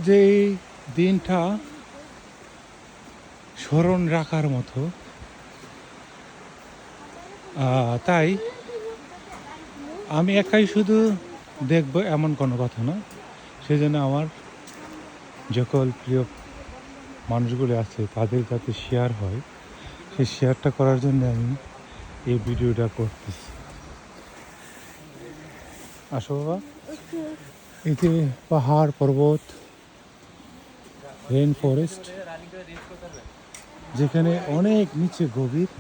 যে এই দিনটা স্মরণ রাখার মতো, তাই আমি একাই শুধু দেখব এমন কোনো কথা না। সেজন্য আমার সকল প্রিয় মানুষগুলো আছে তাদের যাতে শেয়ার হয়, সেই শেয়ারটা করার জন্য আমি এই ভিডিওটা করতেছি। আসো বাবা, এই যে পাহাড় পর্বত, রেইন ফরেস্ট, যেখানে অনেক নিচে গভীর,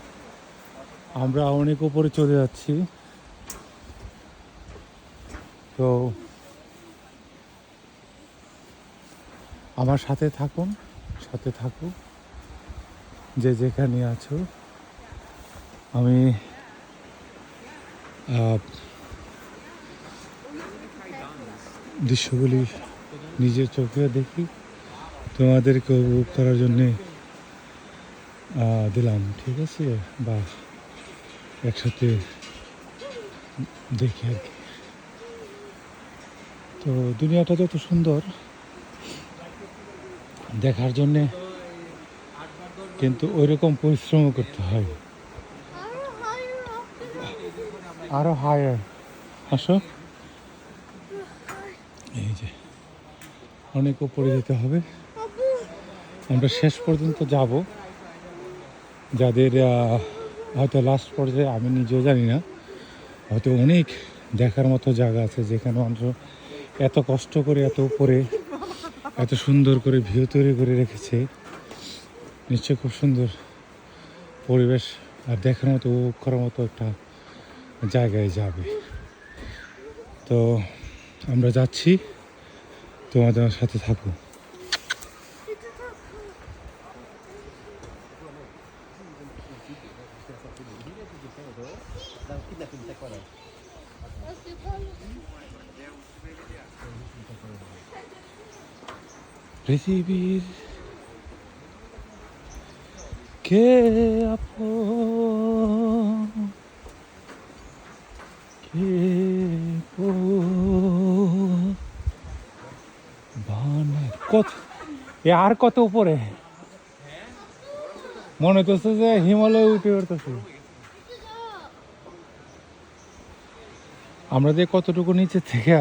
আমরা অনেক উপরে চলে যাচ্ছি। তো আমার সাথে থাকুন, সাথে থাকুক যে যেখানে আছো। আমি দৃশ্যগুলি নিজের চোখে দেখি, তোমাদেরকে উপভোগ করার জন্যে দিলাম, ঠিক আছে? বা একসাথে দেখি আর কি। তো দুনিয়াটা যত সুন্দর দেখার জন্যে কিন্তু ওই রকম পরিশ্রমও করতে হয়। আরো হায়ার আসো, এই যে অনেক উপরে যেতে হবে। আমরা শেষ পর্যন্ত যাব, যাদের হয়তো লাস্ট পর্যায়ে আমি নিজেও জানি না, হয়তো অনেক দেখার মতো জায়গা আছে যেখানে মানুষ এত কষ্ট করে এত উপরে এত সুন্দর করে ভিউ তৈরি করে রেখেছে। নিশ্চয়ই খুব সুন্দর পরিবেশ আর দেখার মতো, উপভোগ করার মতো একটা জায়গায় যাবে। তো আমরা যাচ্ছি, তোমাদের সাথে থাকো। পৃথিবীর কে আপন কে কত আর কত উপরে মনে হচ্ছে যে হিমালয় উঠে উঠতেছে। আমরা যে কতটুকু নিচে থেকে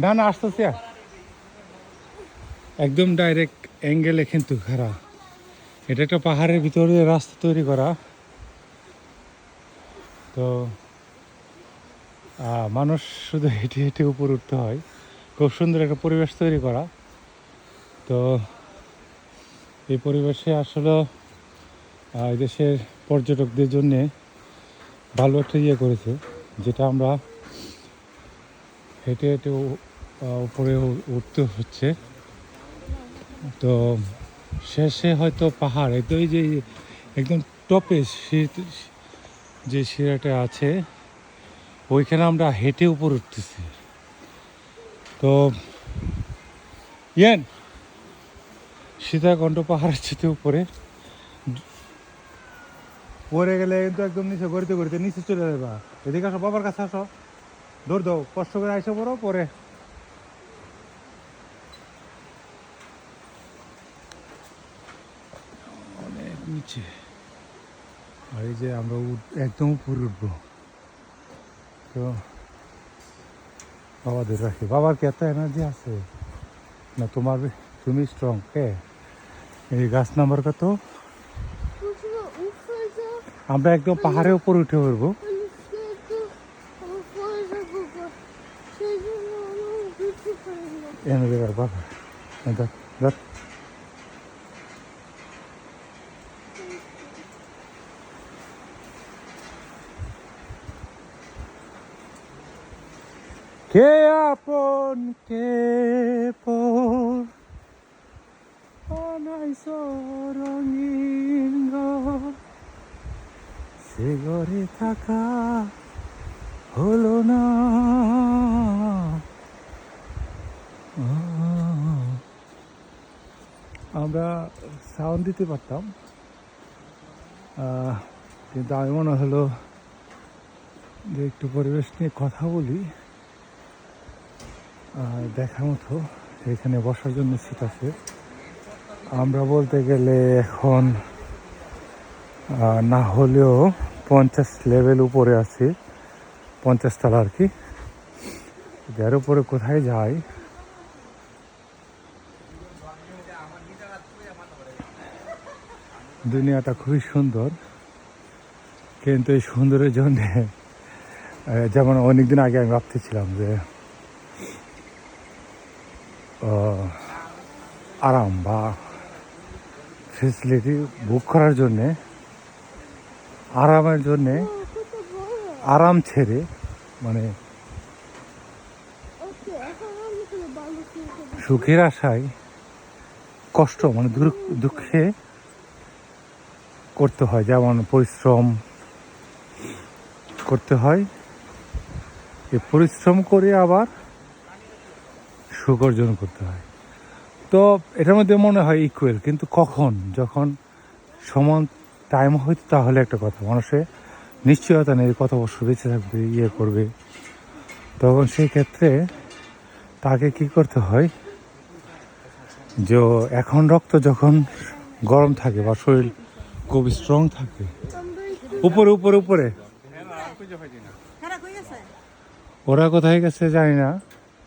না না আসতেছি, একদম ডাইরেক্ট অ্যাঙ্গেলে কিন্তু খারাপ। এটা একটা পাহাড়ের ভিতরে রাস্তা তৈরি করা। তো মানুষ শুধু হেঁটে হেঁটে উপরে উঠতে হয়। খুব সুন্দর একটা পরিবেশ তৈরি করা। তো এই পরিবেশে আসলে এই দেশের পর্যটকদের জন্যে ভালো একটা ইয়ে করেছে, যেটা আমরা হেঁটে হেঁটে উপরে উঠতে হচ্ছে। তো শেষে হয়তো পাহাড়, এই তো এই যে একদম টপে যে শিরাটা আছে, ওইখানে আমরা হেঁটে উপরে উঠতেছি। তো ইয়েন সীতাকণ্ঠ পাহাড়ের চেয়ে উপরে পরে গেলে কিন্তু একদম নিচে গড়িতে গড়িতে নিচে চলে যাবা। এদিকে আসো, বাবার কাছে আসো, দৌড় দাও, কষ্ট করে আইসো পড়ো পরে। অনেক নিচে, আর এই যে আমরা একদম উপরে উঠবো। তো বাবাদের রাখি, বাবার কি এত এনার্জি আছে না তোমার? তুমি স্ট্রং কে? এই গাছ নাম্বার কত? আমরা একদম পাহাড়ের উপর উঠে পড়বো। কে আপন কে পর বানাইছো রঙিন ঘর, সে ঘরে থাকা হলো না। আমরা সাউন্ড দিতে পারতাম, কিন্তু আমি মনে হলো যে একটু পরিবেশ নিয়ে কথা বলি। দেখার মতো এখানে বসার জন্য সিট আছে। আমরা বলতে গেলে এখন না হলেও 50 লেভেল উপরে আছি, 50 তলা আর কি। যার উপরে কোথায় যাই, দুনিয়াটা খুবই সুন্দর, কিন্তু এই সুন্দরের জন্য যেমন অনেকদিন আগে আমি ভাবতেছিলাম যে আরাম বা ফেসিলিটি বুক করার জন্যে, আরামের জন্যে আরাম ছেড়ে মানে সুখের আশায় কষ্ট মানে দুঃখে করতে হয়, যেমন পরিশ্রম করতে হয়। এই পরিশ্রম করে আবার সুখ অর্জন করতে হয়। তো এটার মধ্যে মনে হয় ইকুয়াল, কিন্তু কখন যখন সমান টাইম হয়তো তাহলে একটা কথা, মানুষের নিশ্চয়তা নেই কত বছর বেঁচে থাকবে, ইয়ে করবে, তখন সেই ক্ষেত্রে তাকে কি করতে হয় যে এখন রক্ত যখন গরম থাকে বা শরীর খুব স্ট্রং থাকে, উপরে উপরে উপরে ওরা কোথায় গেছে জানি না,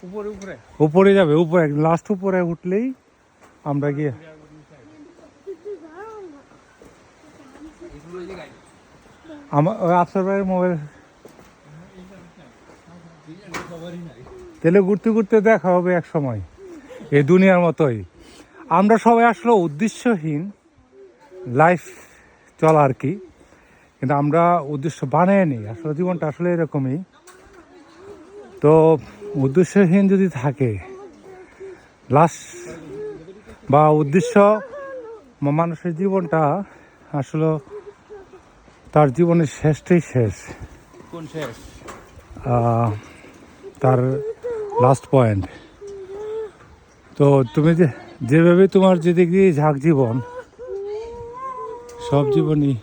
উপরে উপরে উপরে যাবে, উপরে লাস্ট উপরে উঠলেই আমরা গিয়ে আমার আফসার ভাইয়ের মোবাইল তাহলে ঘুরতে ঘুরতে দেখা হবে এক সময় এই দুনিয়ার মতোই। আমরা সবাই আসলে উদ্দেশ্যহীন লাইফ চলা আর কি, কিন্তু আমরা উদ্দেশ্য বানিয়ে নিই। আসলে জীবনটা আসলে এরকমই। তো উদ্দেশ্যহীন যদি থাকে লাস্ট বা উদ্দেশ্য, মানুষের জীবনটা আসলে তার জীবনের শেষটাই শেষ, কোন শেষ তার লাস্ট পয়েন্ট। তো তুমি যেভাবে তোমার যেদিক দিয়ে ঝাঁক জীবন, সব জীবনই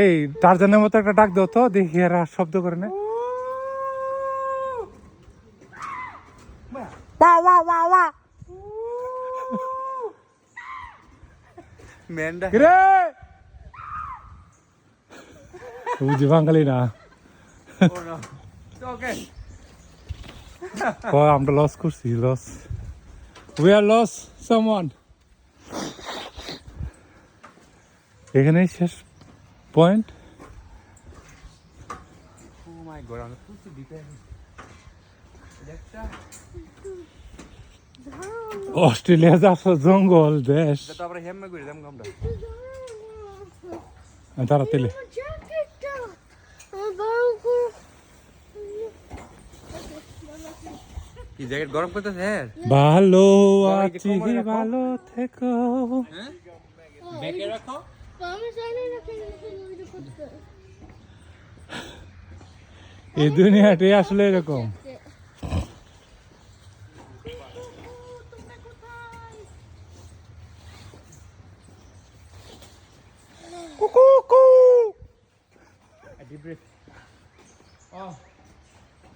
এই টারজানের মতো একটা ডাক দাও তো দেখি, এরা শব্দ করে না। বুঝি বাঙালি না, আমরা লস করছি, loss, we are loss someone. এখানেই শেষ পয়েন্ট। অস্ট্রেলিয়া যাচ্ছে জঙ্গল দেশ, তারা তেলে গরম করতেছে। ভালো আছি, ভালো থেকো। এই দুনিয়াটাই আসলে এরকম।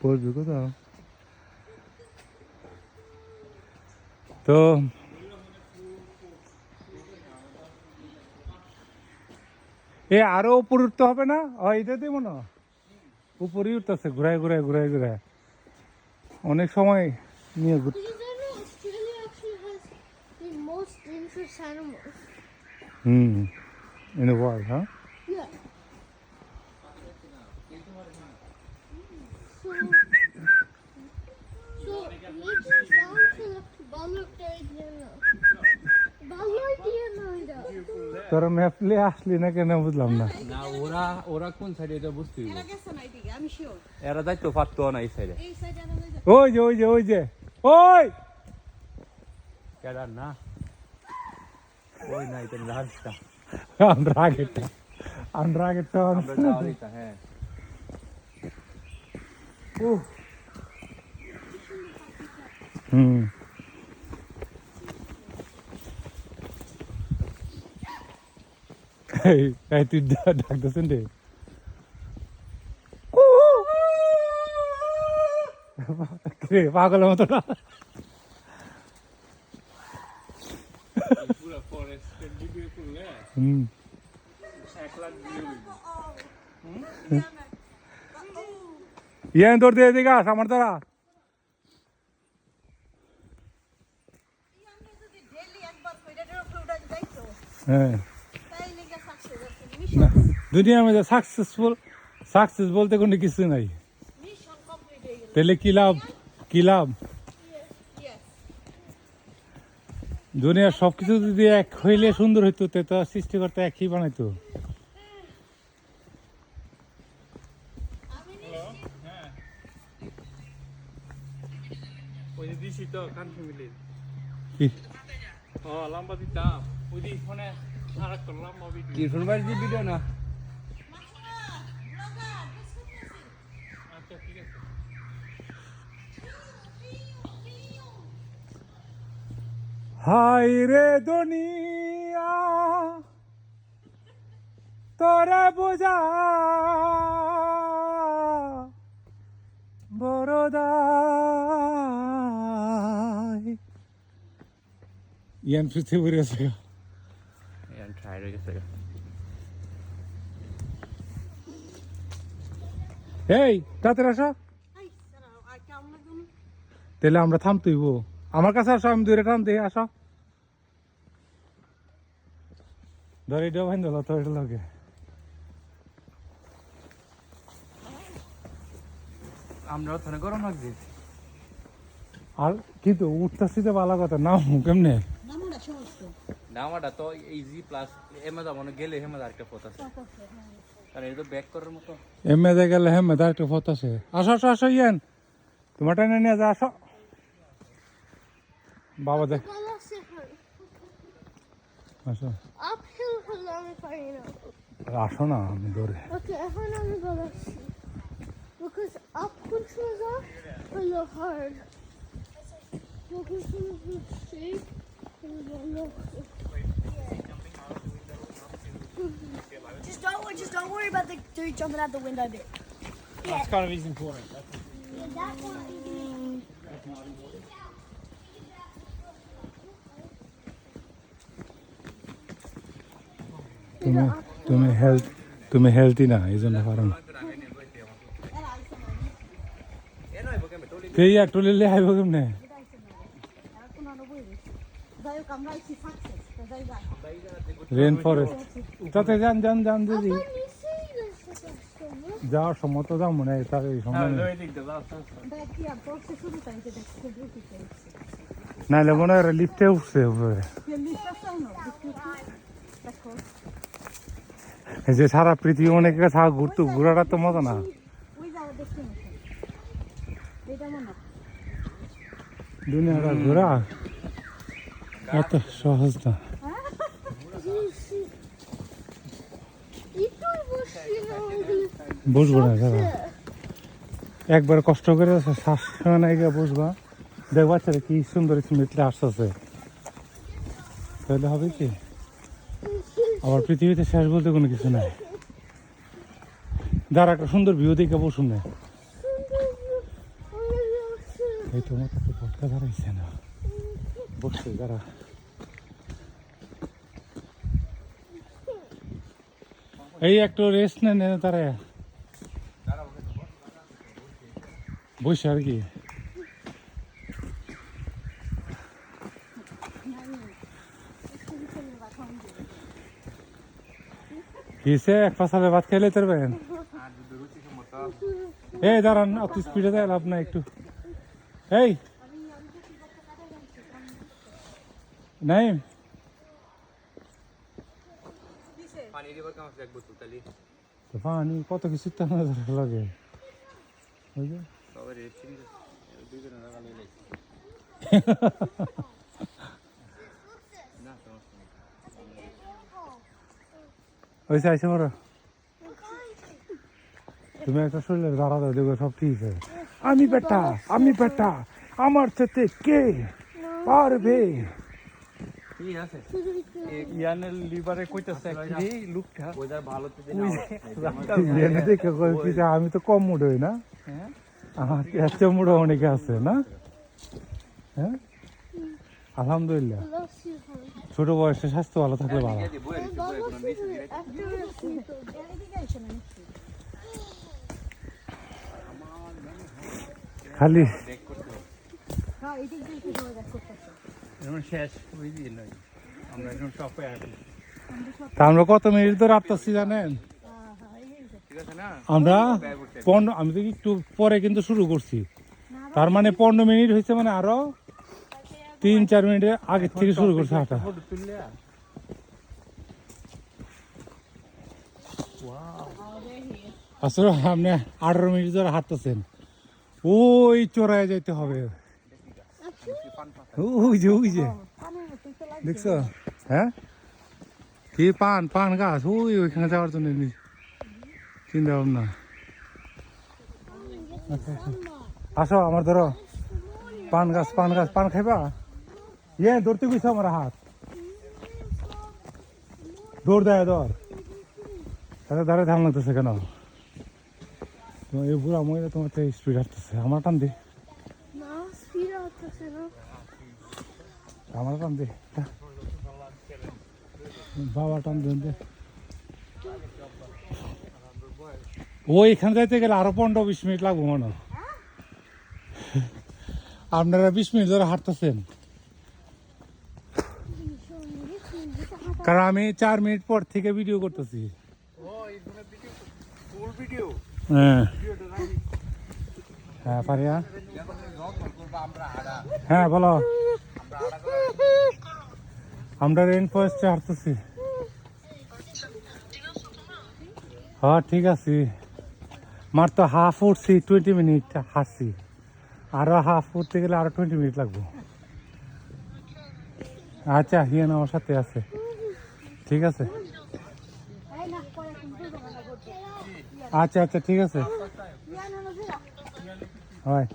বসবি কোথাও তো আরো উপরে উঠতে হবে না? এটা দেবো না, উপরেই উঠতেছে, ঘুরায় ঘুরায় ঘুরায় ঘুরায় অনেক সময় নিয়ে ঘুরতে। In the world, huh? Yeah. So making sounds ভালো একটা idea না। ভালো idea না এটা। তোরা ম্যাপলে আসলি না কেন বুঝলাম না। না ওরা কোন সাইডে এটা বুঝতে হবে। এরা গেছে না এদিকে, আমি শিওর। এরা যাইতো পারতো না এই সাইডে। এই সাইডে আমরা যাই। ওই যে ওই কেডা না ওই নাই তো রাস্তা। আমরা আগেরটা আমরা যাওয়ারিটা, হ্যাঁ। এই তুই ডাকতেছেন রে, পাগলের মতো না পুরো ফরেস্টের ভিডিও করলে হুম 1 লাখ ভিউ ইয়ান তোর দিয়ে এদিকে আস আমার দ্বারা হ্যাঁ না দুনিয়ার মধ্যে সাকসেস বলতে কোনো কিছু নাই তাহলে কি লাভ কি লাভ দুনিয়ার সবকিছু যদি এক হইলে সুন্দর হইতো তে তো সৃষ্টিকর্তা একই বানাইতো ওই যে দিছি তো কান ফ্যামিলির কি লম্বা দিতাম ওই যে ফোনে আরেকটা লম্বা ভিডিও কি ফোন বাড়ি ভিডিও না আচ্ছা ঠিক আছে হাই রে দুনিয়া তোরে বোঝা বড়দাই ইয়ান ফিরতে পড়ে আছে ট্রাই হয়ে গেছে এই তাড়াতাড়ি আসো তাহলে আমরা থামতেইব আমার কাছে আসো আমি দূরে টান দিই আসো ধরে এটাও ভাই দিল তো এটা লাগে আমরাও তো গরম লাগছে আর কিন্তু উঠতেছি তো ভালো কথা না কেমনে নামাটা তো ইজি প্লাস এমএ যাবো না গেলে হেমে আরেকটা পথ আছে কারণ এটা তো ব্যাক করার মতো এমএ দে গেলে হেমে তার একটা ফত আছে আসো আসো আসো ইয়ান তোমার টানে নিয়ে যা আসো বাবা দেখ আসো Uphill হলো আমি পারি না। আসো না আমি ধরে Okay, এখন আমি বলাচ্ছি because up controls হলো hard. Focus on the shape and the Just don't worry about the dude jumping out the window bit. That's kind of is important. that one is তুমি হেলথি না এই জন্য পারো না কেই আর টুলিলে আইব কেমনে রেন ফরেস্ট তাতে যান যান যান দিদি যাওয়ার সময় তো যাও মনে হয় তার এই সময় নাহলে মনে হয় লিফটে উঠছে উপরে এই যে সারা পৃথিবী অনেক ছাড়া ঘুরতো ঘোরাটা তো মজা না দুনিয়াটা ঘোরা এত সহজ না বসবো না দাদা একবার কষ্ট করে শ্বাস নাই গিয়ে বসবা দেখ বাচ্চারা কি সুন্দর স্মৃতিতে আসতেছে তাহলে হবে কি আবার পৃথিবীতে শেষ বলতে কোনো কিছু নাই যারা একটা সুন্দর ভিউ দেখে বসুন না এই তোমার কাছে ভটকা দাঁড়াইছে না বসছে যারা এই একটু রেস্ট নেন তারা বসে আর কি কিসে এক পাশালে ভাত খেলে পারবেন এই দাঁড়ান অত স্পিডে দেয় লাভ না একটু এই নাই পানি দিবার কাম এক বোতল তালি তো পানি কত কিছু তো লাগে ওই যে সবাই রেট চিনি দুইজন লাগালে লাইছে না ওই আইসে বড় তুমি একটা শরীরের দাঁড়া দাও দেখো সব ঠিক আছে আমি বেটা আমার সাথে কে পারবে ঠিক আছে ইয়ানের লিভারে কইতাছে কি লুকটা ওইদার ভালো তো দেখে আমি তো কম মুড হই না হ্যাঁ আমার এত মুড়ো অনেকে আছে না? হ্যাঁ, আলহামদুলিল্লাহ। Love you, honey. ছোট বয়সে স্বাস্থ্য ভালো থাকলে ভালো। And Baba said after a sleep. খালি শেষ বুঝলি নয় আমরা এখন শপে আছি তা আমরা কত মিনিট ধরে আসতেছি জানেন? ঠিক আছে না আমরা 15, আমি তো একটু পরে কিন্তু শুরু করছি, তার মানে 15 মিনিট হয়েছে, মানে আরো 3-4 মিনিটের আগে থেকে শুরু করছে হাঁটা। ফটো তুললে আসলে আপনি 18 মিনিট ধরে হাঁটতেছেন, ওই চড়ায় যাইতে হবে, ওই যে দেখছো? হ্যাঁ, কি পান গাছ ওইখানে যাওয়ার জন্য চিন্তা ভাবনা। আসো আমার ধরো পান গাছ পান খাইবা? ধরতে গেছো আমার হাত, দৌড় দেয় তাহলে দাঁড়ায় ধান লাগতেছে কেন? তোমার এই বুড়া মহিলা তোমার স্পিড হাঁটতেছে, আমার টান দে, No, speed out the center. আমার টান দে, বাবা টান দেন দে। এখানে যাইতে গেলে আরো 15-20 মিনিট লাগবো মনে হয়। আপনারা 20 মিনিট ধরে হাঁটতেছেন, কারণ আমি 4 মিনিট পর থেকে ভিডিও করতেছি। হ্যাঁ পারিয়া, হ্যাঁ বলো। আমরা রেন ফরেস্টে হাঁটতেছি। হ্যাঁ ঠিক আছে, মার তো হাফ উঠছি, 20 মিনিট হাঁটছি, আরো হাফ উঠতে গেলে আরো 20 মিনিট লাগবো। আচ্ছা হিয়ান আমার সাথে আছে, ঠিক আছে। আচ্ছা ঠিক আছে, হয়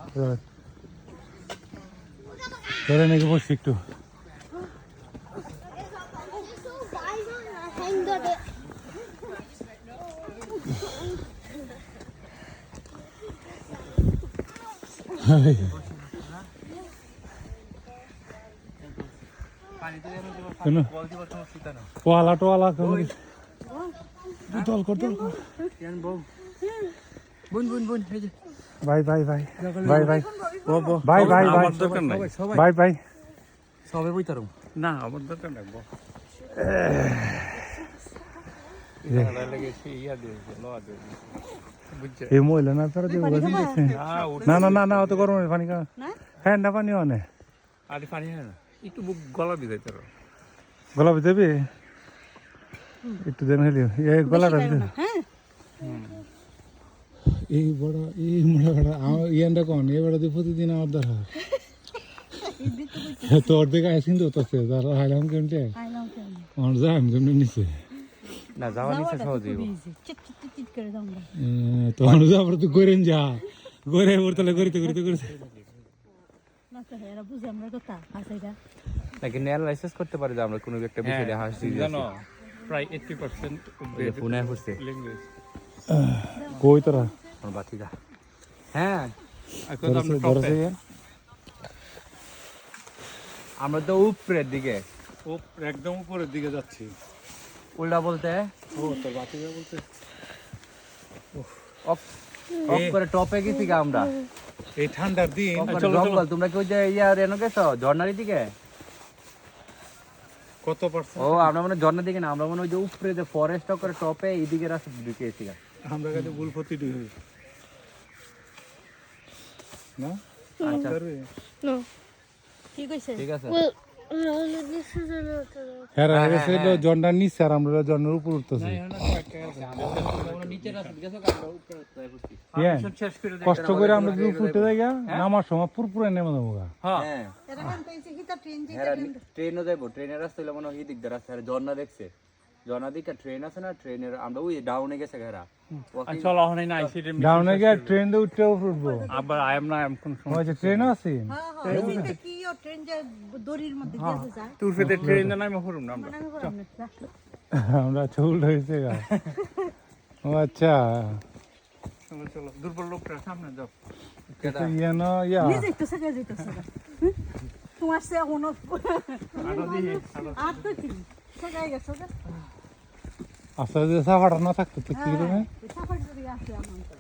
ধরে নাকি বসছি একটু। পোয়ালা টোয়ালা দল কর বাই সবে বইতারো না আমার দরকার লাগবো এই মহিলা না তারা না অত গরম পানি হ্যাঁ না পানি অনেক আর পানি হয় না একটু বুক গলা ভিজাইতে গলা ভিজাবি একটু দেন হইলি এই গলাটা ভিজা এই বড় এই মোড়া বড় ইয়ানটা কোন এই বড় দিয়ে প্রতিদিন আমার দরকার তোর দিকে আসিন তো তোকে যারা হাইলাম কেমতে আমার যাম কেমনে নিচে না যাওয়া নিচে সহজ হইব তোমার যাবার তো করেন যা করে উঠলে করিতে নাকি নেল লাইসেন্স করতে পারি যে আমরা কোনো একটা বিষয়ে হাসি জানো প্রায় 80% ফোনে হচ্ছে কই তোরা আমার বাতিদা হ্যাঁ আমরা তো উপরের দিকে একদম উপরের দিকে যাচ্ছি উল্টা বলতে তোর বাতিদা বলতে অফ করে টপে গেছি গা আমরা এই ঠান্ডার দিন জঙ্গল তোমরা কি ওই যে ইয়ার এনো গেছো ঝর্ণার দিকে কত পার্সেন্ট ও আমরা মনে ঝর্ণার দিকে না আমরা মনে ওই যে উপরে যে ফরেস্ট করে টপে এইদিকে রাস্তা ঢুকে এসেছি আমরা কাছে বুলফতি ঢুকে না আচ্ছা No. ঠিক আছে Well, this is a lot. হ্যাঁ গেছে জন্ডার নিচে আর আমরা জন্ডার উপর উঠতেছি কষ্ট করে আমরা যদি উপর উঠতে যাই নামার সময় পুরপুরে নেমে যাবো ট্রেনও যাইবো ট্রেনের রাস্তা হইলে মনে হয় দিক দিয়ে রাস্তা ঝর্ণা দেখছে ঝর্ণা দিকে ট্রেন আছে না ট্রেনের আমরা ওই ডাউনে গেছে ঘেরা চলো ওখানে না ডাউনে গিয়ে ট্রেন দিয়ে উঠতে উপর উঠবো আবার আয়াম না আয়াম কোন সময় ট্রেনও আছে তোর সাথে ট্রেন না আমি হরুম না আমরা আমরা চুল হয়েছে ও আচ্ছা চলো দুর্বল লোকটা সামনে যাও কেডা ইয়ে না ইয়া নিজেই তো শেখা যেতেছে না তোমার সে কোনো আর তো কি শেখাই গেছো যে আচ্ছা যদি সাফাটা না থাকতো তো কি করবে সাফার যদি আসে আমার তো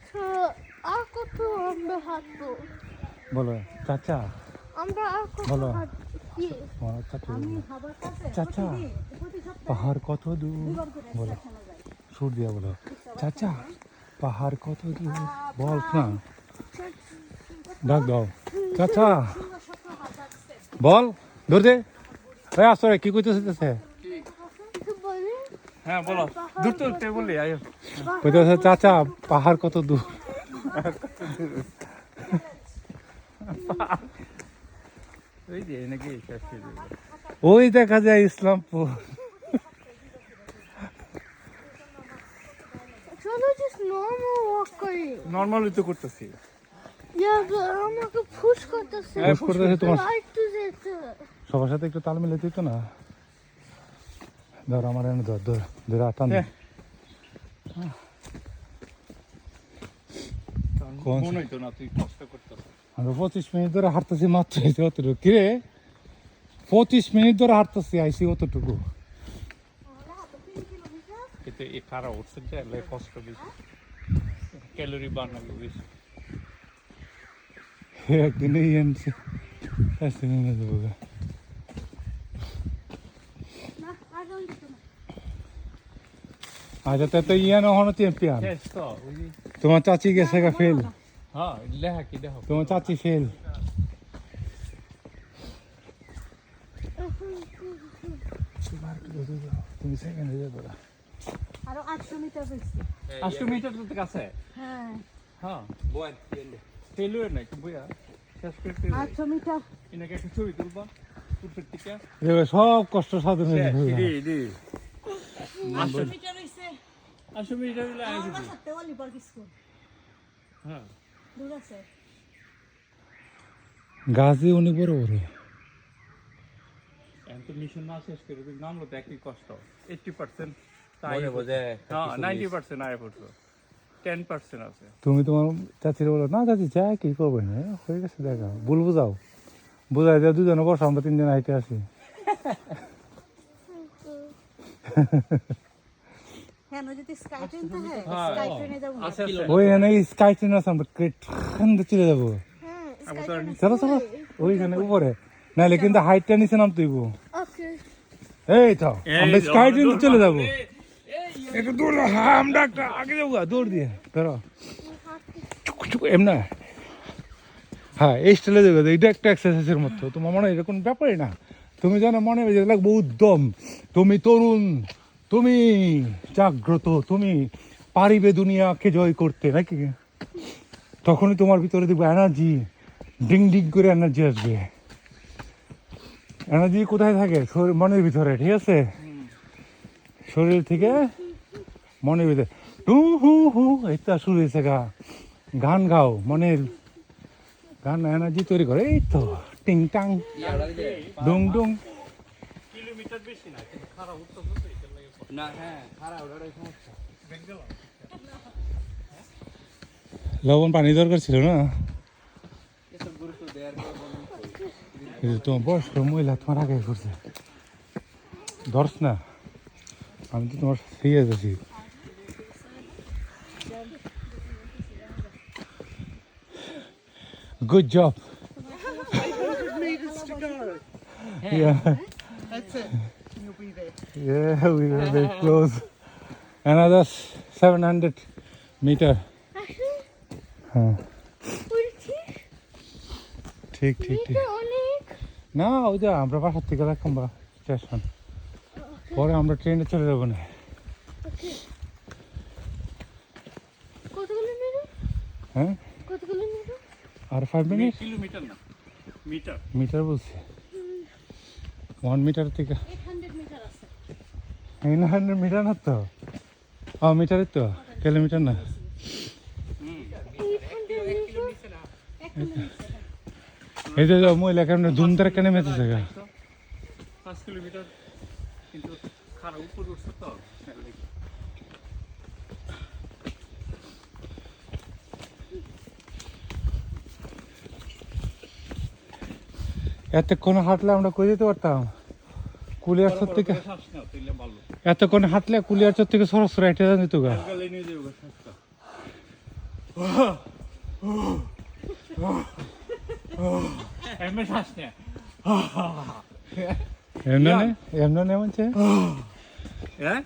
So, আর কত আমরা হাঁটবো? বলো চাচা আমরা আর কত বলো। হাঁটবো? কি? আমার চাচা আমি খাবার কাছে চাচা প্রতি সপ্তাহে পাহাড় কত দূর দুবার করে বলো শোনা যায় সুর দিয়া বলো চাচা পাহাড় কত দূর বল না ডাক দাও চাচা বল ধর দে এই আসরে কি কইতেছে কিছু বলি? হ্যাঁ বলো দূর তো উঠতে বললি আয়ো কইতেছে চাচা পাহাড় কত দূর ওই যে নাকি শেষ করে দেবে ওই দেখা যায় ইসলামপুর চলো just normal walk করি। নর্মালি তো করতেছি Yeah, but আমাকে push করতেছে। পুশ করতেছে তোমার আর একটু যেতে। সবার সাথে একটু তাল মিলে দিত না ধর আমার এনে ধর ধর ধরে টান দে। কোন- মনে হইতো না তুই কষ্ট করতেছ আমরা 25 মিনিট ধরে হাঁটতেছি মাত্র আইসি অতটুকু কিরে 25 মিনিট ধরে হাঁটতেছি আইসি অতটুকু এতে এ খারাপ উঠছে যে এলে কষ্ট বেশি ক্যালোরি বার্ন হবে বেশি একদিনে এনছে একদিনে দেবো না আর যাও না আজ তো ইয়ে না হনো চ্যাম্পিয়ন শেষ তো ওই যে তোমার চাচি গেছে গা ফেল হ্যাঁ লেখা কি দেখো তোমার চাচি ফেল তুমি সেকেন্ড হয়ে যাবে আরো 800 মিটার বেশি 800 মিটার তো কাছে হ্যাঁ হ্যাঁ বল তেলে ফেলুয়ে নাই তুমি বইয়া শেষ করতে 800 মিটার এনাকে একটা ছবি তুলবা উপর থেকে দেখবে সব কষ্ট সাধন হয়ে যাবে রে রে 800 মিটার হইছে 800 মিটার হলে আয় আমার সাথে ওলি পার্ক স্কুল হ্যাঁ দূর আছে গাছই অনেক বড় বড় এখন তো মিশন না শেষ করে তুমি নামলো তো একই কষ্ট 80% মনে বোঝে হ্যাঁ 90% আয় পড়তো 10% আছে তুমি তোমার চাচির বলো না চাচি চা কি করবে না হয়ে গেছে দেখা ভুল বুঝাও বুঝাই দেওয়া দুজনে বসো আমরা তিনজন হাইটে আসি হ্যাঁ যদি স্কাই ট্রেন তো হ্যাঁ হ্যাঁ। স্কাই ট্রেনে যাব আছে আছে ওই এনে স্কাই ট্রেন আছে আমরা ঠান্ডা চলে যাবো হ্যাঁ, আমার তো আর চলো চলো ওইখানে উপরে নাহলে কিন্তু হাইটটা নিচে নামতে হইব okay. এই তো আমরা স্কাই ট্রেন চলে যাবো একটু দৌড় আমরা আগে যাবো দৌড় দিয়ে ধরো এমনা হ্যাঁ এই স্টাইলে যাবে এটা একটা এক্সারসাইজের মতো তোমার মনে হয় এরকম ব্যাপারই না তুমি জানো মনে হয় যে লাগবে উদ্যম তুমি তরুণ তুমি জাগ্রত তুমি পারিবে দুনিয়াকে জয় করতে নাকি তখনই তোমার ভিতরে দেখবে এনার্জি ডিং ডিং করে এনার্জি আসবে এনার্জি কোথায় থাকে মনের ভিতরে ঠিক আছে শরীর থেকে মনের ভিতরে টু হু হু এটা শুরু হয়েছে গান গাও মনের গান এনার্জি তৈরি করে এই তো টিং টাং ডুং ডুং কিলোমিটার বেশি না কিন্তু খারাপ উত্তর হতো এটা লাগে না হ্যাঁ খারাপ ওটাই সমস্যা লবণ পানি দরকার ছিল না এসব গুরুত্ব দেওয়ার এই যে তোমার বয়স্ক মহিলা তোমার আগে করছে ধরস না আমি তো তোমার ঠিক আছি Good job. Yeah. That's it. You'll be there. Yeah, we were very close. Another 700 meter. হ্যাঁ বলছি, ঠিক ঠিক ঠিক এটা অনেক। না ওই যে আমরা বাসার থেকে রাখলাম বা স্টেশন পরে আমরা ট্রেনে চলে যাবো না কতগুলো মিটার? হ্যাঁ কতগুলো মিটার? আর 5 মিনিট কিলোমিটার না মিটার মিটার বলছি 1 মিটার থেকে 800 মিটার আছে 900 মিটার না তো মিটারের তো কিলোমিটার না 100 মিটার এই যে মহিলা কেমন ধুমধার কেন মেতেছে 5 কিলোমিটার কিন্তু খারাপ উপর উঠছে তো এতক্ষণ হাঁটলে আমরা কই যেতে পারতাম কুলিয়ারচর থেকে শ্বাস নাও তাইলে ভালো এতক্ষণ হাঁটলে কুলিয়ারচর থেকে সরাসরি হেঁটে যেত গা গেলে নিয়ে যাবো শ্বাসটা এমনি শ্বাস নে এমন নেমনছে হ্যাঁ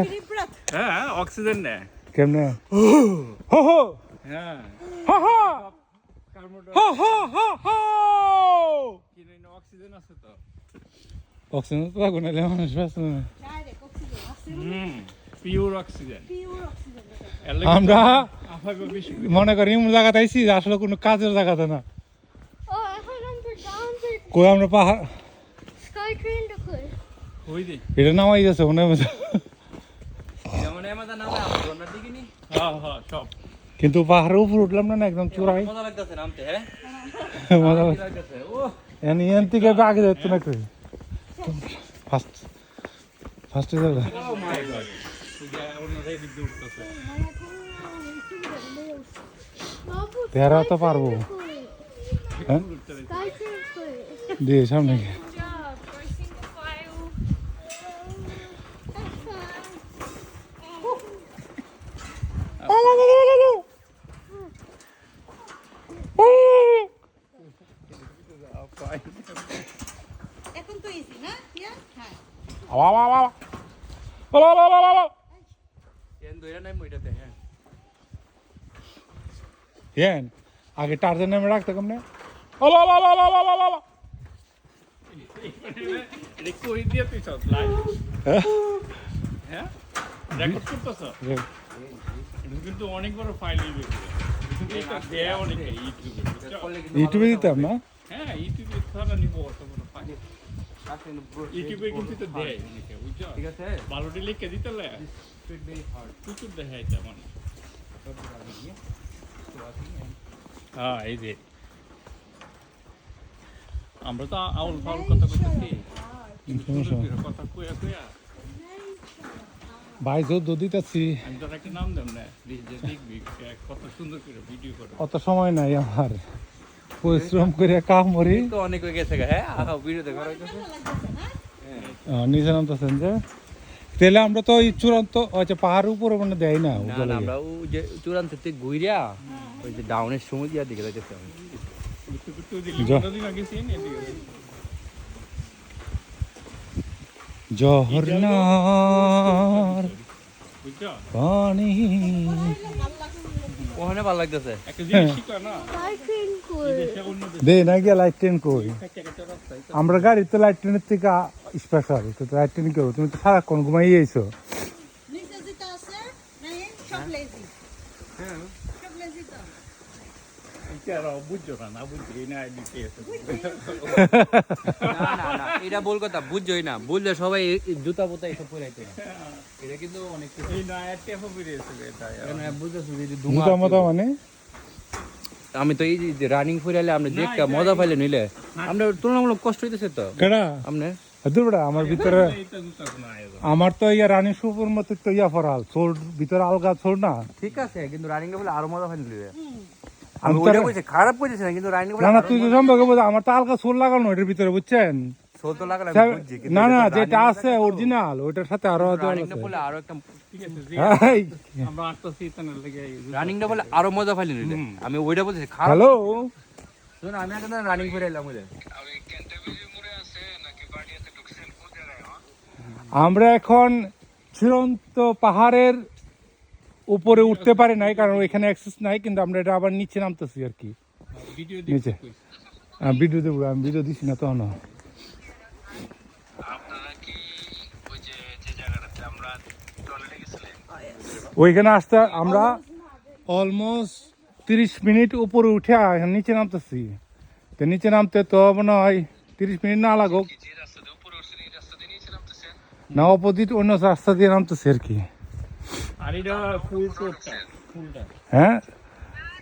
Deep breath. হ্যাঁ অক্সিজেন নে কেমনে হো হো হ্যাঁ হো হো কার্বন হো হো হো হো কিনে অক্সিজেন আছে তো অক্সিজেন তো আগুন এলে মানুষ ব্যস্ত না Direct oxygen. Pure oxygen Pure oxygen. আমরা আফাগো বেশি মনে করি এমন জায়গাতে আইছি যে আসলে কোনো কাজের জায়গাতে না Oh, এখন আমরা down to কই আমরা পাহাড় Sky Train to কই? হই দে এটা নামাই যাচ্ছে মনে হয় যেমন এমাদা নামে আমরা রোনার দিকে নি হ্যাঁ সব কিন্তু পাহাড়ের উপর উঠলাম না একদম চূড়াই মজা লাগতেছে নামতে হ্যাঁ মজা কি লাগতেছে ও এন থেকে আগে যেত না কই ফার্স্টে যাবে ও মাই গড তুই অন্য সাইডে দিয়ে উঠতেছে বাবু, তেরা তো পারবো কই? হ্যাঁ Sky Train কই? দিয়ে সামনে গিয়ে Good job. Pressing the file. এখন তো easy, না? Yeah? হ্যাঁ। কেন দইরা নাই মইটাতে হ্যাঁ Bien. আগে টার্জেন নামে রাখতে কেমনে এটা কই দিয়ে তুই সব লাইভ হ্যাঁ রেকর্ড করতেছ এটা কিন্তু অনেক বড় ফাইল হইবে এটা দেয় অনেকে ইউটিউবে ইউটিউবে দিতাম না হ্যাঁ ইউটিউবে ছাড়া নিব অত বড় ফাইল ইউটিউবে কিন্তু তো দেয় অনেকে বুঝছো ঠিক আছে ভালোটি লিখে দিতে লে ইট ভেরি হার্ড প্রচুর দেখাইতে মানে হ্যাঁ এই যে আমরা তো আউল ফাউল কথা কইতেছি কথা কইয়া কইয়া ভাই জোর দিতেছি আমি তোর একটা নাম দেব না যে দেখবি কত সুন্দর করে ভিডিও করে অত সময় নাই আমার পরিশ্রম করে কাম করি তো অনেক হয়ে গেছে হ্যাঁ ভিডিও দেখা হইতেছে নিজে নামতেছেন যে তাহলে আমরা তো ওই চূড়ান্ত আচ্ছা পাহাড়ের উপরে মানে দেয় না না না আমরা ও যে চূড়ান্ত থেকে ঘুরিয়া ওই যে ডাউনের সময় দিয়া দিকে যাইতেছে আমি একটু একটু দিলি নদী গেছি এদিকে ঝর্ণার বুঝছো পানি ওখানে ভালো লাগতেছে একটা জিনিস শিখা না Sky Train কই? দেশে অন্য দে না গিয়ে লাইট ট্রেন কই একটা রাস্তায় আমরা গাড়িতে লাইট ট্রেনের থেকে স্পেশাল তো লাইট ট্রেন কেউ তুমি তো সারাক্ষণ ঘুমাই আইছো নিচে যেটা আছে, নাইন, সব lazy. সব lazy তো। এটা বুঝছো না বুঝছি না দিতে আছে না না না এটা বল কথা বুঝছই না বুঝলে সবাই জুতা পোতা এসব পরাইতে না এটা কিন্তু অনেক কিছু এই না একটা হবে রেছে এটা বুঝতেছো যে মোটামোটা মানে আমি তো এই যে রানিং ফিরাইলে আমরা যে একটা মজা পাইলে নিলে আমরা তুলনামূলক কষ্ট হইতেছে তো কেডা আপনি দুর্বড়া আমার ভিতরে এটা জুতা না আইলো আমার তো ইয়া রানী সুপুর মতো তো ইয়া ফরাল সোল ভিতরে আলগা সোল না ঠিক আছে কিন্তু রানিং এ বলে আরো মজা পাইলে নিলে আমি আমি তো- ওইটা কইছি খারাপ কইতেছি না কিন্তু রানিং এ বলে না না তুই তো সম্পর্কে বোঝা আমার তো আলগা সোল লাগানো এটার ভিতরে বুঝছেন সোল তো লাগালে আমি বুঝছি কিন্তু না না যেটা আছে অরিজিনাল ওইটার সাথে আরো রানিং এ বলে আরো একটা ঠিক আছে জি এই, আমরা আসতেছি তার লাগে রানিং টা বলে আরো মজা পাইলে নিলে আমি ওইটা বলছি খারাপ হ্যালো শুন আমি একটা রানিং ফিরাইলাম ওইটা আমরা এখন চূড়ান্ত পাহাড়ের উপরে উঠতে পারি নাই কারণ ওইখানে অ্যাক্সেস নাই কিন্তু আমরা এটা আবার নিচে নামতেছি আর কি ভিডিও নিচে দেখতে ভিডিও দেবো আমি ভিডিও দিছি না তখন ওইখানে আসতে আমরা অলমোস্ট 30 মিনিট উপরে উঠে এখন নিচে নামতেছি তো নিচে নামতে তো মনে হয় 30 মিনিট না লাগুক না অপোজিট অন্য রাস্তা দিয়ে নামতেছি আর কি আর এটা ফুল কোটটা ফুলটা হ্যাঁ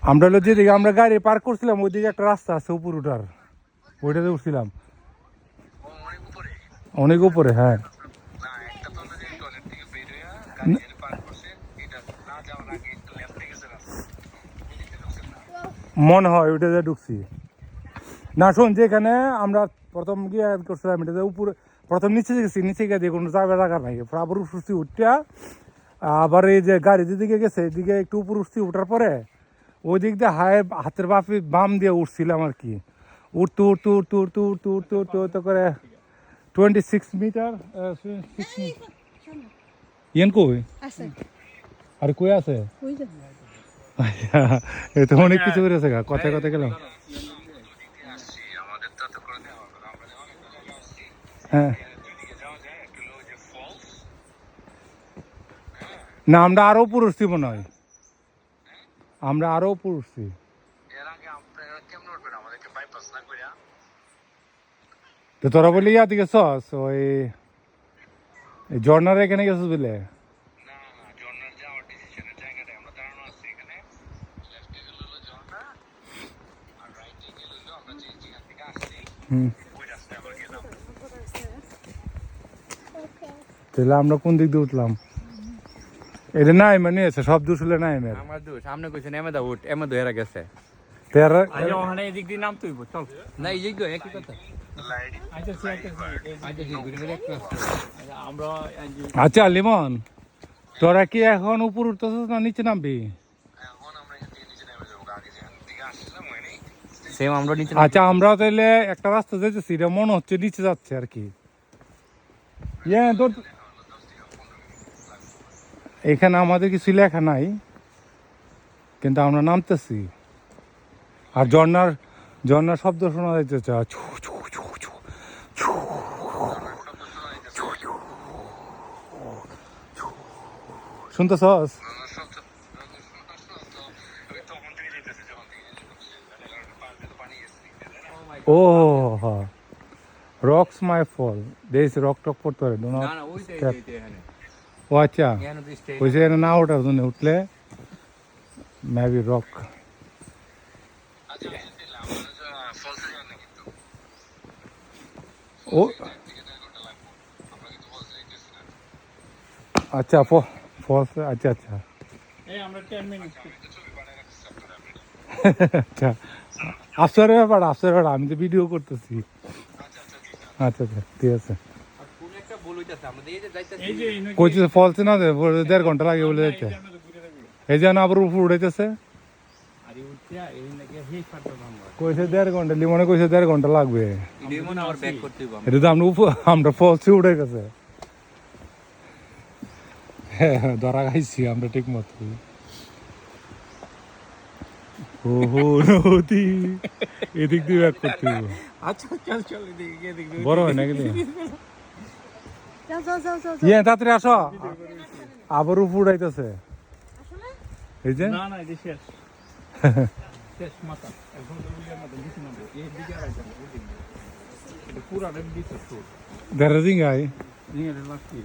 আমরা হলো যেদিকে আমরা গাড়ি পার্ক করছিলাম ওইদিকে একটা রাস্তা আছে উপর উঠার ওইটাতে উঠছিলাম অনেক উপরে হ্যাঁ মনে হয় ওইটাতে ঢুকছি না শোন, যেখানে আমরা প্রথম গিয়ে করছিলাম এটা উপরে, প্রথম নিচে গেছি, নিচে গিয়ে দিয়ে কোনো জায়গা নাই, আবার উঠছি উঠটা আবার এই যে গাড়ি যেদিকে গেছে এদিকে একটু উপর উঠছি, উঠার পরে ওই দিক দিয়ে হাতের বাম দিয়ে উঠছিলাম আর কি, উঠতে উঠতে উঠতে উঠতে উঠতে উঠতে উঠতে উঠতে করে 26 মিটার ইয়েন কই আছে আর কই আছে ওই যে এ তো অনেক কিছু করেছে কথায় কথায় গেলাম। হ্যাঁ না, আমরা আরো উপর উঠছি মনে হয়, আমরা আরো উপর উঠছি। তো তোরা বলি ইয়াতে গেছস ওই ঝর্নার এখানে গেছিস বলে? হুম, তাহলে আমরা কোন দিক দিয়ে উঠলাম? এটা নাই মানে আছে সব দোষ হলে নাই মেয়ের আমার দোষ, সামনে কইছেন এমেদা উঠ, এমেদা হেরা গেছে। তেরা আচ্ছা ওখানে এদিক দিয়ে নাম তুইব চল। না এই যে একই কথা। আচ্ছা ঘুরে ঘুরে একটু আসতে হবে। আচ্ছা, আমরা আচ্ছা লিমন, তোরা কি এখন উপর উঠতেছিস না নিচে নামবি? সেম আমরা নিচে আচ্ছা আমরা তাহলে একটা রাস্তা যেতেছি, এটা মনে হচ্ছে নিচে যাচ্ছে আর কি। তোর এখানে আমাদের কিছু লেখা নাই, কিন্তু আমরা নামতেছি, আর ঝর্ণার শব্দ শোনা যাইতেছে, শুনতেছস? ও রক্স মাই ফল, দেশ রক টক পড়তে পারে না না ওইটাই এখানে। ও আচ্ছা, এখানে তো স্টে ওই যে না ওঠার জন্য উঠলে মেবি রক। ও আচ্ছা ফলস, আচ্ছা আচ্ছা এই আমরা 10 মিনিট আচ্ছা আফসরের ব্যাপার, আমি তো ভিডিও করতেছি। আচ্ছা আচ্ছা ঠিক আছে। কোন একটা বল হইতাছে আমরা এই যে যাইতাছি। এই যে কইছে ফলস না 1.5 ঘন্টা লাগে বলে যাচ্ছে, এই যে আবার উপর উঠাইতেছে, আরে উঠয়া এই নাকি হে ফাটো নাম্বার। কইছে 1.5 ঘন্টা, লিমনে কইছে 1.5 ঘন্টা লাগবে। ভিডিও মনে আমার ব্যাক করতে হবে। এটা তো আমরা ফলসে উঠে গেছে, হ্যাঁ ধরা খাইছি আমরা ঠিক মতো। ওহো নদী, এদিক দিয়ে ব্যাক করতে হবে। আচ্ছা চল এদিক বড় হয় না কিন্তু যাও যাও যাও যাও তাড়াতাড়ি আসো, আবার উপর উঠাইতেছে এই যে। না এটা শেষ শেষ মাথা এখন তো বুঝা না দিছি না এই দিকে আর যাবে ওই দিকে এটা পুরো রেড দিছে তো There is a guy. নিয়ে লাস্ট কি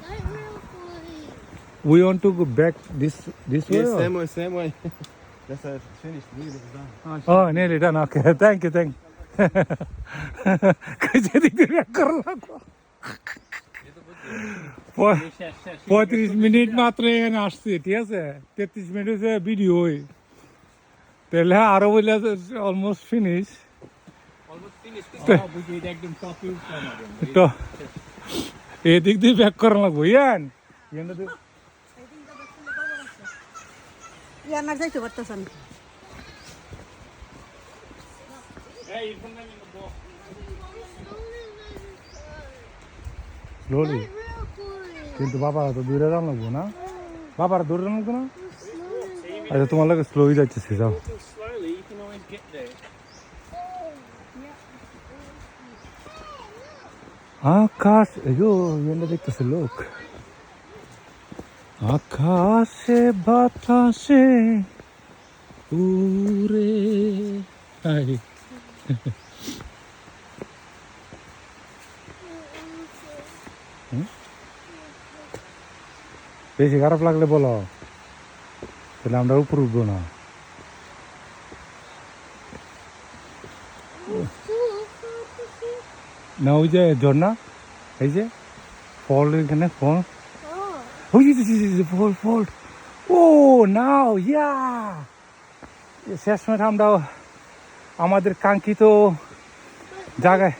Not real fully. We want to go back this way. Yes, or- same way. That's finished. Nearly done. Oh, nearly done. Okay, thank you. कैसे दिख रहा कर লাগো 35 মিনিট মাত্র এখানে আসছি, ঠিক আছে? 33 মিনিট হচ্ছে ভিডিও, তাহলে আরো বলে অলমোস্ট ফিনিশ। বুঝি এটা একদম টপ ইউজ করা তো এদিক দিয়ে ব্যাক করা লাগবো ইয়ান ইয়ার না যাইতে পারতেছেন। এই ফোন না নিব স্লোলি, Not real fully. কিন্তু বাবা তো দূরে যাওয়া লাগবো না, বাবার দূরে যাওয়া লাগবো না। আচ্ছা তোমার লাগে স্লোই যাচ্ছে, যাও। slowly you can always get there আকাশ এনে দেখতেছে লোক, আকাশে বাতাসে উড়ে। হাই। বেশি খারাপ লাগলে বলো, তাহলে আমরা উপর উঠবো না। না ওই যে ঝর্ণা, এই যে ফল, এখানে ফল, Oh. ওই যে ফল। ও নাও ইয়া শেষ সময় আমরা আমাদের কাঙ্ক্ষিত জায়গায়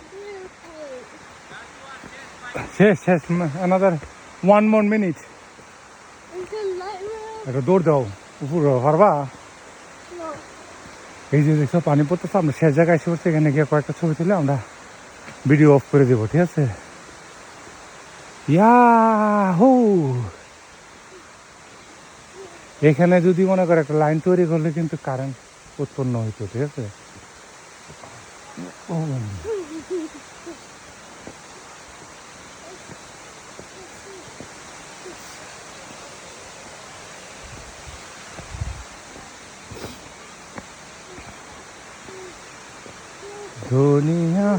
শেষ শেষ another 1 more minute Until light rail. একটা দৌড় দাও উপরে পারবা No. এই যে দেখছো পানি পড়তেছে আমরা শেষ জায়গায় এসে পড়ছি এখানে গিয়ে কয়েকটা ছবি তুলে আমরা ভিডিও অফ করে দেবো ঠিক আছে ইয়াহু এখানে যদি মনে করে একটা লাইন তৈরি করলে কিন্তু কারেন্ট উৎপন্ন হইতো ঠিক আছে ও দুনিয়া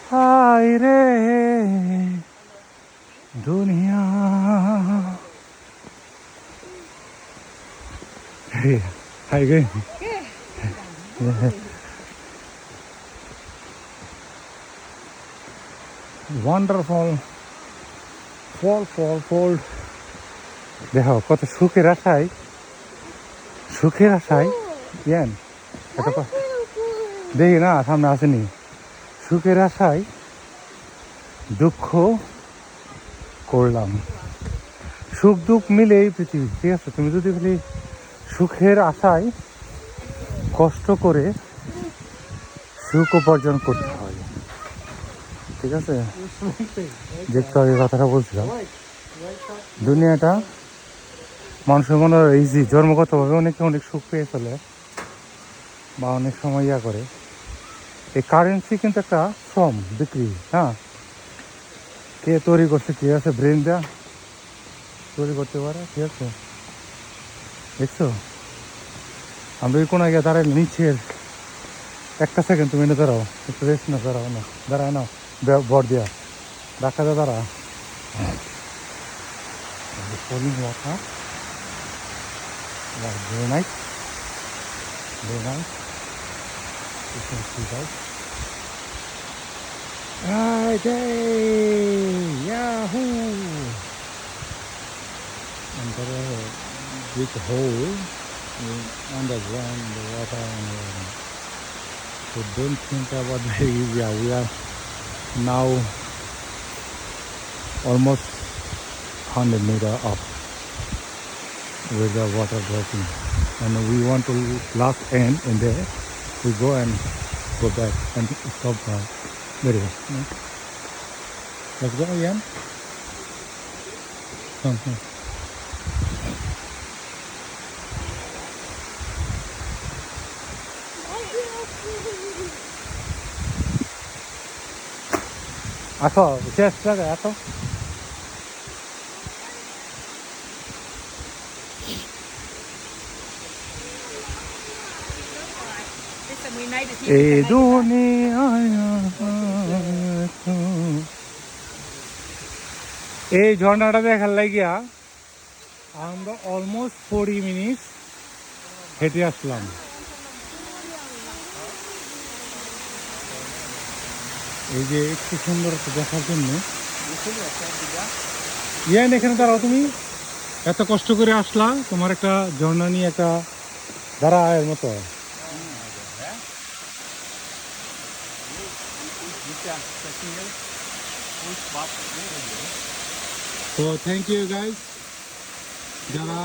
হায় রে দুনিয়া হাই গে ওয়ান্ডারফুল ফল দেখো কত সুখের আশায় ইয়ান এটা Feel good. দেখি না সামনে আসেনি সুখের আশায় দুঃখ করলাম সুখ দুঃখ মিলে এই পৃথিবী ঠিক আছে তুমি যদি বলি সুখের আশায় কষ্ট করে সুখ উপার্জন করতে হয় ঠিক আছে দেখতে হবে কথাটা বলছিলাম দুনিয়াটা মানুষের মনে হয় ইজি জন্মগতভাবে অনেকে অনেক সুখ পেয়ে ফেলে বা অনেক সময় ইয়া করে এই কারেন্সি কিন্তু একটা শ্রম বিক্রি হ্যাঁ কে তৈরি করছে ঠিক আছে ব্রেন দেয়া তৈরি করতে পারে ঠিক আছে দেখছো আমরা এই কোনো গিয়ে দাঁড়াই নিচের একটা সেকেন্ড তুমি এনে দাঁড়াও একটু রেস্ট না দাঁড়ায় না ভর দিয়া দেখা যায় দাঁড়া falling water very nice you can see that yahoo and there are a big hole underground the water and so don't think about the area we are now almost 100 meters up with the water dropping and we want to last end in there we go and go back and stop there let's go again come. আসো শেষ জায়গায় আসো Listen, we made it এই here. দুনিয়ায় এই ঝর্ণাটা দেখার লাগিয়া আমরা অলমোস্ট 40 মিনিট হেঁটে আসলাম এই যে একটু সুন্দর দেখার জন্য ইয়ান এখানে দাঁড়াও তুমি এত কষ্ট করে আসলা তোমার একটা ঝর্ণা নিয়ে একটা দাঁড়ায় মতো তো থ্যাংক ইউ গাইজ যারা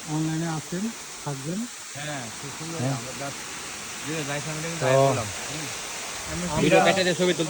অনলাইনে আছেন থাকবেন হ্যাঁ খুব সুন্দর হ্যাঁ। আমরা জাস্ট যে যাই সামনে তো ভিডিও কেটে দিয়ে ছবি তুলতে